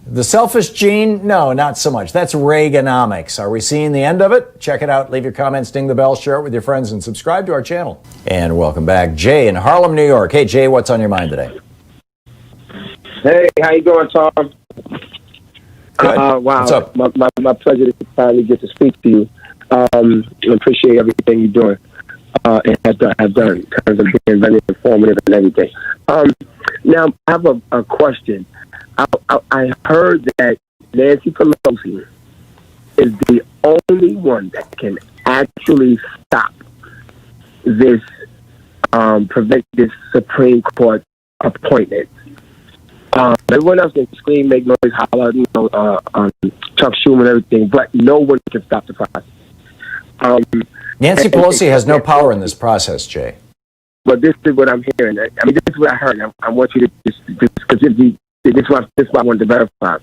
The selfish gene? No, not so much. That's Reaganomics. Are we seeing the end of it? Check it out. Leave your comments, ding the bell, share it with your friends, and subscribe to our channel. And welcome back, Jay in Harlem, New York. Hey, Jay, what's on your mind today? Hey, how you doing, Tom? Good. Wow, what's up? My pleasure to finally get to speak to you. I appreciate everything you're doing and have done in terms of being very informative and everything. Now, I have a question. I heard that Nancy Pelosi is the only one that can actually stop this, prevent this Supreme Court appointment. Everyone else can scream, make noise, holler, Chuck Schumer and everything, but no one can stop the process. Nancy Pelosi has no power in this process, Jay. But this is what I'm hearing. I mean, this is what I heard. I want you to just because this is what I wanted to verify.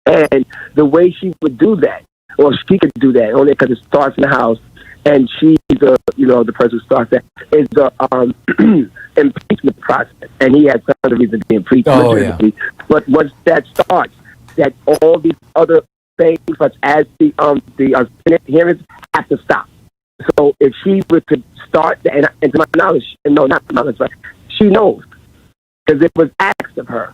And the way she would do that, or she could do that, only because it starts in the House, and she's the person who starts that, is the impeachment process, and he had some other reason to be impeached. Oh, yeah. But once that starts, that all these other things, such as the Senate hearings, have to stop. So if she were to start, and to my knowledge, no, not to my knowledge, but she knows, because it was asked of her.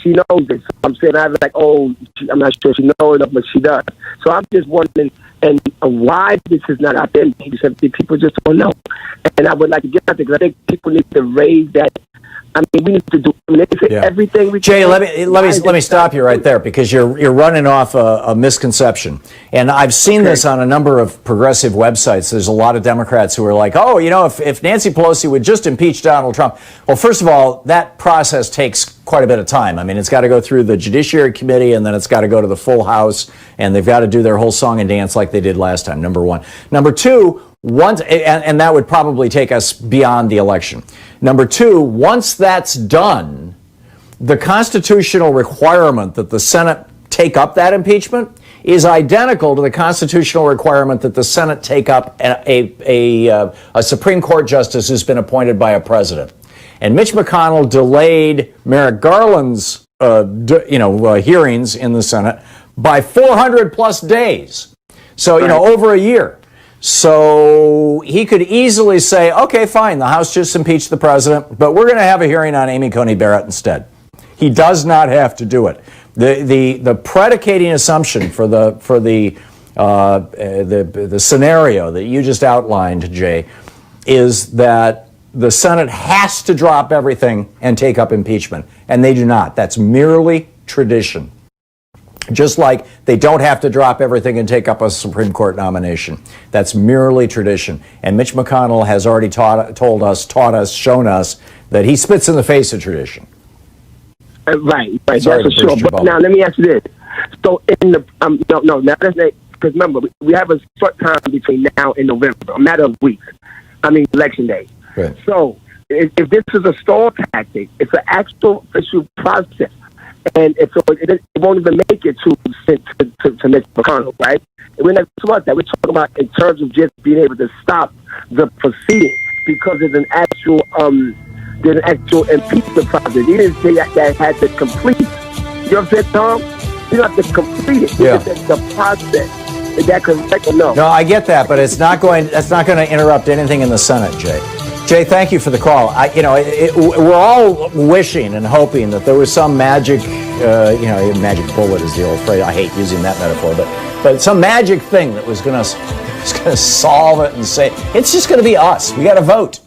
She knows it. So I'm saying, I was like, I'm not sure she knows enough, but she does. So I'm just wondering, and why this is not out there. People just don't know. And I would like to get out there, because I think people need to raise that. I mean, we need to do everything we can. Jay, let me stop you right there, because you're running off a misconception. And I've seen this on a number of progressive websites. There's a lot of Democrats who are like, if Nancy Pelosi would just impeach Donald Trump. Well, first of all, that process takes quite a bit of time. I mean, it's got to go through the Judiciary Committee, and then it's got to go to the full House, and they've got to do their whole song and dance like they did last time, number one. Number two, and that would probably take us beyond the election. Number two, once that's done, the constitutional requirement that the Senate take up that impeachment is identical to the constitutional requirement that the Senate take up a Supreme Court justice who's been appointed by a president. And Mitch McConnell delayed Merrick Garland's hearings in the Senate by 400 plus days. So, over a year. So he could easily say, okay, fine, the House just impeached the president, but we're going to have a hearing on Amy Coney Barrett instead. He does not have to do it. The predicating assumption for the scenario that you just outlined, Jay, is that the Senate has to drop everything and take up impeachment, and they do not. That's merely tradition. Just like they don't have to drop everything and take up a Supreme Court nomination. That's merely tradition. And Mitch McConnell has already taught us, shown us that he spits in the face of tradition. Right, that's for sure. But now let me ask you this. So in the because remember, we have a short time between now and November, a matter of weeks. I mean, Election Day. Right. So if this is a stall tactic, it's an actual official process. And so it won't even make it to Mitch McConnell, right? We're not talking about that. We're talking about in terms of just being able to stop the proceeding, because there's an actual impeachment process. He didn't say that had to complete. You know what I'm saying, Tom? You don't have to complete it. Yeah. The process. Is that correct or no? No, I get that, but that's not going to interrupt anything in the Senate, Jay. Jay, thank you for the call. We're all wishing and hoping that there was some magic, magic bullet is the old phrase. I hate using that metaphor, but some magic thing that was going to solve it and say it's just going to be us. We got to vote.